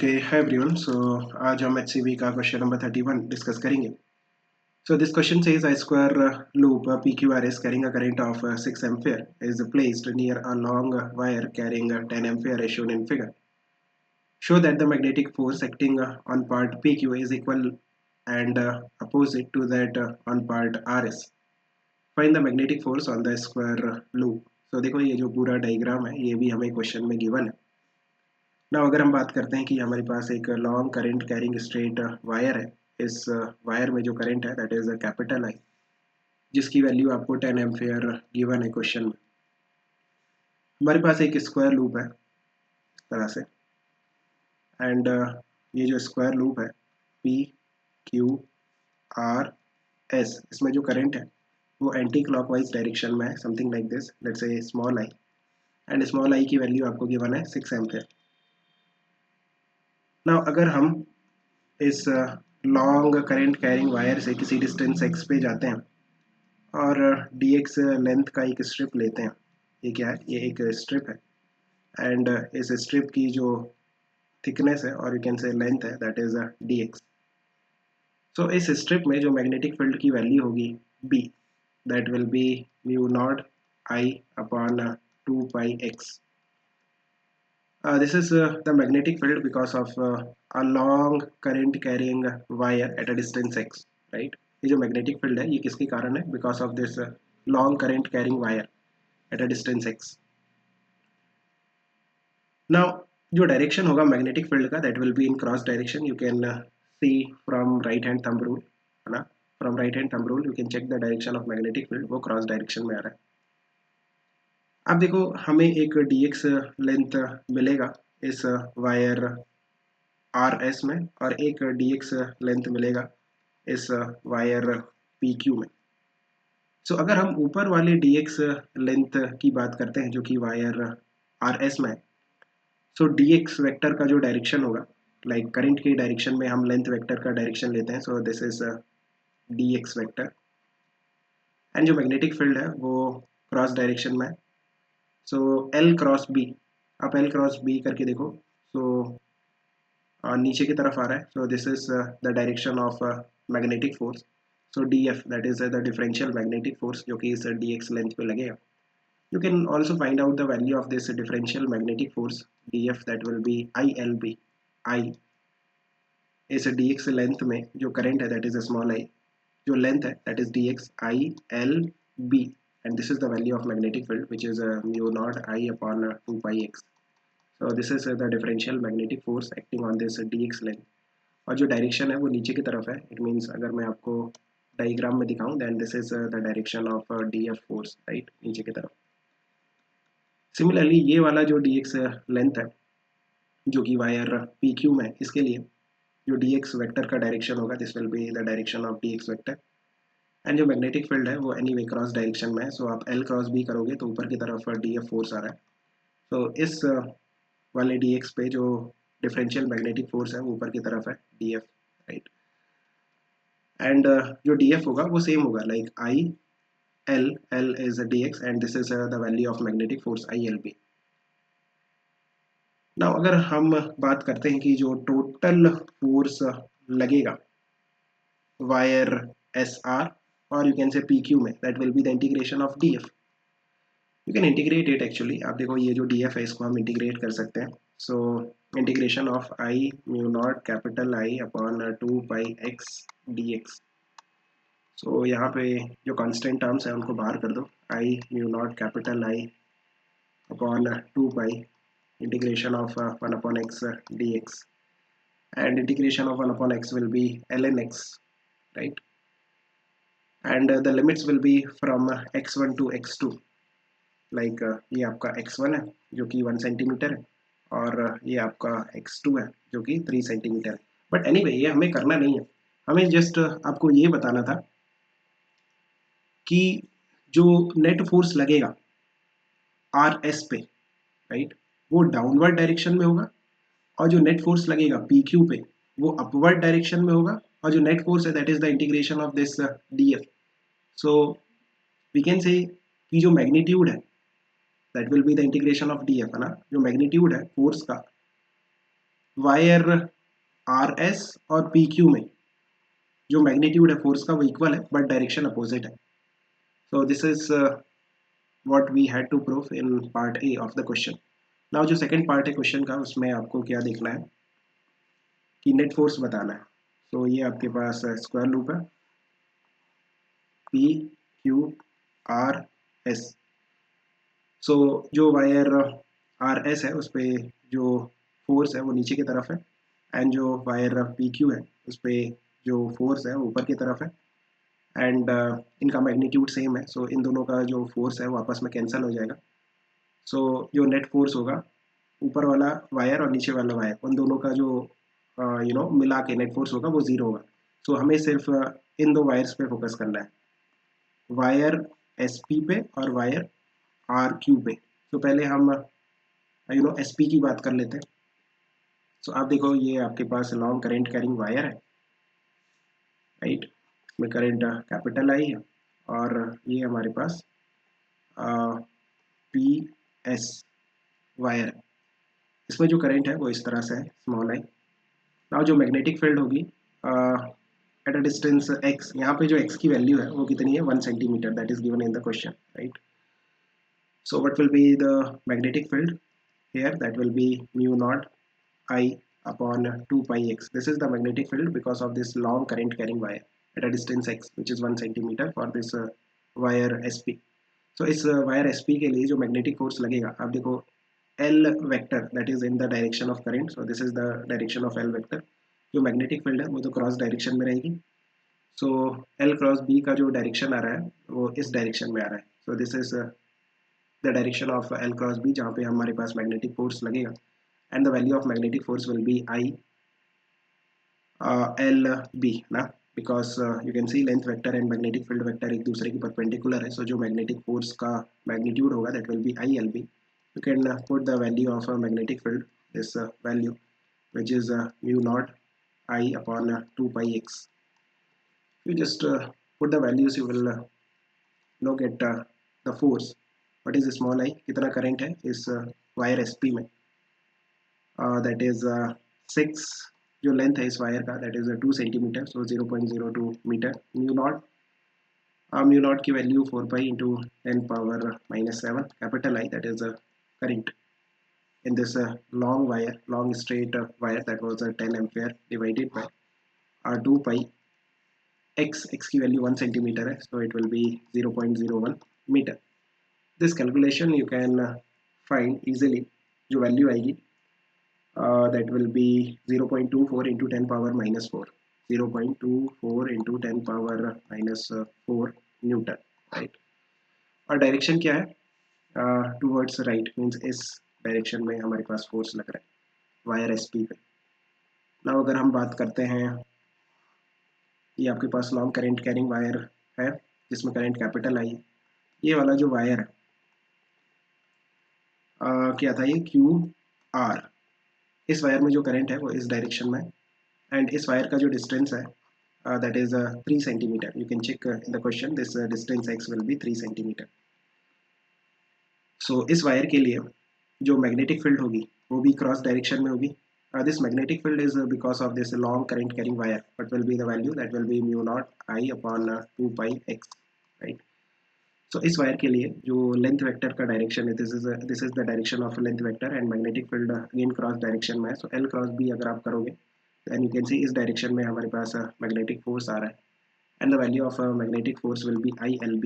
Okay hi everyone. सो आज हम HCV का क्वेश्चन नंबर 31 डिस्कस करेंगे। So this question says a square loop PQRS carrying a current of 6 ampere is placed near a long wire carrying 10 ampere as shown in figure. Show that the magnetic force acting on part PQ is equal and opposite to that on part RS. Find the magnetic force on the square loop. So देखो ये जो पूरा diagram है ये भी हमें question में given है ना। अगर हम बात करते हैं कि हमारे पास एक long current carrying straight wire है, इस वायर में जो करंट है दैट इज कैपिटल आई, जिसकी वैल्यू आपको 10 एम्पियर गिवन है क्वेश्चन में। हमारे पास एक स्क्वायर लूप है इस तरह से, एंड ये जो स्क्वायर लूप है पी क्यू आर एस, इसमें जो करंट है वो एंटी क्लॉकवाइज डायरेक्शन में है, something like this. Let's say small I, and small I की वैल्यू आपको गिवन है 6 एम्पियर। ना अगर हम इस लॉन्ग करंट कैरिंग वायर से किसी डिस्टेंस x पे जाते हैं और dx लेंथ का एक स्ट्रिप लेते हैं, ये क्या है, ये एक स्ट्रिप है, एंड इस स्ट्रिप की जो थिकनेस है और यू कैन से लेंथ है दैट इज dx। सो इस स्ट्रिप में जो मैग्नेटिक फील्ड की वैल्यू होगी b, that will B mu naught I upon 2πx। This is the magnetic field because of a long current carrying wire at a distance x, right? ये जो magnetic field है ये किसके कारण है? Because of this long current carrying wire at a distance x. Now जो direction होगा magnetic field का that will be in cross direction. You can see from right hand thumb rule, है ना? From right hand thumb rule you can check the direction of magnetic field, वो cross direction में आ रहा है। अब देखो हमें एक dx लेंथ मिलेगा इस वायर RS में और एक dx लेंथ मिलेगा इस वायर PQ में। सो अगर हम ऊपर वाले dx लेंथ की बात करते हैं जो कि वायर RS में है, सो dx वेक्टर का जो डायरेक्शन होगा, लाइक करंट की डायरेक्शन में हम लेंथ वेक्टर का डायरेक्शन लेते हैं, so this is dx vector, and जो मैग्नेटिक फील्ड है वो क्रॉस डायरेक्शन में है, सो L क्रॉस B। आप L क्रॉस B करके देखो, सो नीचे की तरफ आ रहा है, so this is the direction of magnetic force. So DF that is the differential magnetic force जो कि इस dx लेंथ पे लगेगा। You can also find out the value of this differential magnetic force DF, that will B ILB। I इस dx length में जो current है that is small I, जो लेंथ है that is dx ILB, and this is the value of magnetic field which is mu naught I upon 2πx. So this is the differential magnetic force acting on this dx length, और जो direction है वो नीचे की तरफ है। It means अगर मैं आपको डायग्राम में दिखाऊं then this is the direction of DF force, right, नीचे की तरफ। सिमिलरली ये वाला जो dx लेंथ है जो कि वायर PQ में है, इसके लिए जो dx वेक्टर का डायरेक्शन होगा this will be the direction of dx vector, and जो मैग्नेटिक फील्ड है वो एनीवे क्रॉस डायरेक्शन में है, सो आप L क्रॉस B करोगे तो ऊपर की तरफ DF फोर्स आ रहा है। तो इस वाले dx पे जो डिफरेंशियल मैग्नेटिक फोर्स है वो ऊपर की तरफ है DF, राइट, एंड जो DF होगा वो सेम होगा like I L is a dx and this is the value of magnetic force ILB। Now अगर हम बात करते हैं कि जो टोटल फोर्स लगेगा वायर SR और यू कैन से PQ में, that will be the integration of DF। You can integrate it actually, आप देखो ये जो DF है इसको हम इंटीग्रेट कर सकते हैं। So integration of I mu not capital I upon 2πx dx। सो यहाँ पे जो कांस्टेंट टर्म्स है उनको बाहर कर दो, I mu not capital I upon 2π integration of 1 upon x dx, and integration of 1 upon x will be ln x, right, and the limits will be from x1 to x2, like ये आपका x1 है जो कि 1 centimetre है और ये आपका x2 है जो कि 3 सेंटीमीटर है। बट एनीवे ये हमें करना नहीं है, हमें जस्ट आपको ये बताना था कि जो नेट फोर्स लगेगा RS पे, राइट, वो डाउनवर्ड डायरेक्शन में होगा, और जो नेट फोर्स लगेगा PQ पे वो अपवर्ड डायरेक्शन में होगा, और जो नेट फोर्स है that is the integration of this DF। So we can say कि जो मैग्नीट्यूड है that will be the integration of DF, है ना, जो मैग्नीट्यूड है फोर्स का वायर आर एस और पी क्यू में जो मैग्नीट्यूड है फोर्स का वो इक्वल है बट डायरेक्शन अपोजिट है. So this is what we had to prove in part A of the question. Now जो second part है क्वेश्चन का उसमें आपको क्या देखना है कि नेट फोर्स बताना है. तो ये आपके पास स्क्वायर लूप है पी क्यू आर एस. सो जो वायर आर एस है उस पर जो फोर्स है वो नीचे की तरफ है एंड जो वायर पी क्यू है उस पर जो फोर्स है वो ऊपर की तरफ है एंड इनका मैग्नीट्यूड सेम है. सो इन दोनों का जो फोर्स है वो आपस में कैंसिल हो जाएगा. सो जो नेट फोर्स होगा ऊपर वाला वायर और नीचे वाला वायर उन दोनों का जो मिला के नेट फोर्स होगा वो जीरो होगा. सो हमें सिर्फ इन दो वायर्स पे फोकस करना है, वायर एस पी पे और वायर आर क्यू पे. तो पहले हम एस पी की बात कर लेते हैं. सो आप देखो ये आपके पास लॉन्ग करेंट कैरिंग वायर है राइट. इसमें करेंट कैपिटल आई है और ये हमारे पास पी एस वायर है. इसमें जो करंट है वो इस तरह से है स्मॉल आई. नाउ जो मैग्नेटिक फील्ड होगी एट अ डिस्टेंस x, यहाँ पे जो x की वैल्यू है वो कितनी है 1 centimetre, that is given in the question right. So what will be the magnetic field here? That will be mu naught I upon 2 pi x. This is the magnetic field because of this long current carrying wire at a distance x which is 1 centimeter for this wire SP. So इस wire SP के लिए जो magnetic force लगेगा आप देखो L vector that is in the direction of current. So this is the direction of L vector. जो magnetic field है वो तो क्रॉस डायरेक्शन में रहेगी. सो L क्रॉस B का जो डायरेक्शन आ रहा है वो इस डायरेक्शन में आ रहा है. So this is the direction of L cross B जहाँ पे हमारे पास मैग्नेटिक फोर्स लगेगा and the value of magnetic force will be I LB ना, because you can see length vector and magnetic field vector एक दूसरे की perpendicular है. So जो magnetic force का magnitude होगा that will be ILB. You can put the value of a magnetic field, this value which is mu naught I upon 2 pi x. You just put the values, you will get the force. What is small I, कितना current है इस wire SP में, that is 6. जो length है इस wire का that is 2 centimetre. So 0.02 metre. Mu not की value 4 pi into 10 power -7 capital I, that is current in this long straight wire that was 10 ampere divided by 2 pi x की value 1 centimetre है. So it will be 0.01 metre. This calculation you can find easily. जो value आएगी that will be 0.24 into 10 power minus 4. 0.24 into 10 power minus 4 Newton right. और direction क्या है towards right, means इस direction में हमारे पास फोर्स लग रहा है वायर एसपी पे. ना अगर हम बात करते हैं, ये आपके पास लॉन्ग करंट कैरिंग वायर है जिसमें करंट कैपिटल आई. ये वाला जो वायर है क्या था ये क्यू आर. इस वायर में जो करंट है वो इस डायरेक्शन में एंड इस वायर का जो डिस्टेंस है that is 3 centimeter. You can check in the question, this distance x will be 3 centimeter. So इस वायर के लिए जो मैग्नेटिक फील्ड होगी वो भी क्रॉस डायरेक्शन में होगी. This magnetic field is because of this long current carrying wire. What will be the value? That will be mu naught I upon 2 pi x, right? So इस wire के लिए जो length vector का direction है, this is the direction of length vector and magnetic field again cross direction में है. So L cross B अगर आप करोगे then you can see इस डायरेक्शन में हमारे पास मैग्नेटिक फोर्स आ रहा है and the value of magnetic force will be ILB.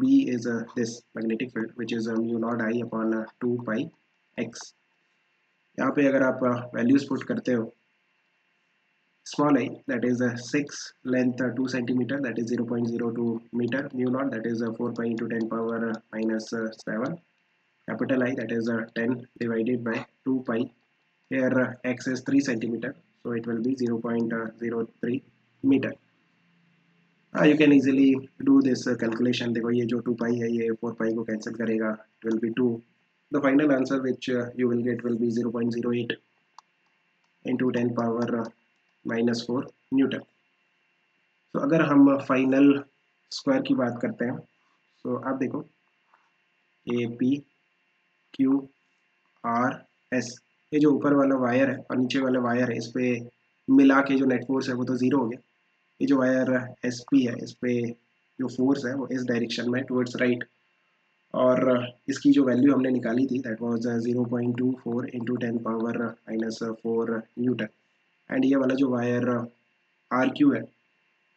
B is this magnetic field which is mu naught I upon 2 pi x. यहाँ पे अगर आप वैल्यूज पुट करते हो, small I that is 6, length 2 centimeter that is 0.02 meter, mu naught that is 4 pi into 10 power minus 7, capital I that is 10 divided by 2 pi. Here x is 3 centimeter, so it will be 0.03 meter. You can easily do this calculation. देखो ये जो 2 पाई है ये 4 पाई को cancel करेगा, it will be 2. The final answer which you will get will be 0.08 into 10 power minus 4 Newton. तो अगर हम फाइनल स्क्वायर की बात करते हैं तो आप देखो A P Q R S, ये जो ऊपर वाला वायर है और नीचे वाला वायर है, इस पे मिला के जो नेट फोर्स है वो तो ज़ीरो हो गया। ये जो वायर एस पी है, इस पे जो फोर्स है वो इस डायरेक्शन में टुवर्ड्स राइट, और इसकी जो वैल्यू हमने निकाली थी that was 0.24 into 10⁻⁻4 Newton. And ये वाला जो वायर आर क्यू है,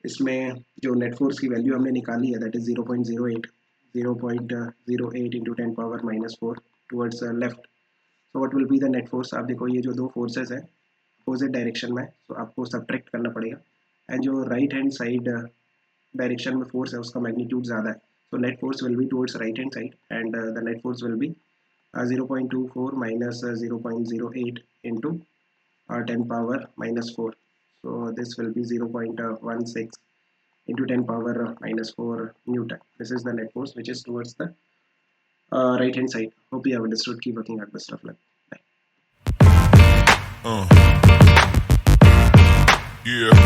इसमें जो नेट फोर्स की वैल्यू हमने निकाली है that is 0.08 into 10⁻⁻4 towards left. So what will be the net force? आप देखो, ये जो दो फोर्सेस हैं अपोजिट डायरेक्शन में, तो आपको सब्ट्रैक्ट करना पड़ेगा। एंड जो राइट हैंड साइड डायरेक्शन में फोर्स है उसका मैग्नीट्यूड ज़्यादा है, so net force will be towards right hand side, and the net force will be 0.24 minus 0.08 into 10⁻⁻4. So this will be 0.16 into 10⁻⁻4 Newton. This is the net force which is towards the right hand side. Hope you have understood. Keep working hard. Best of luck. Bye. Yeah.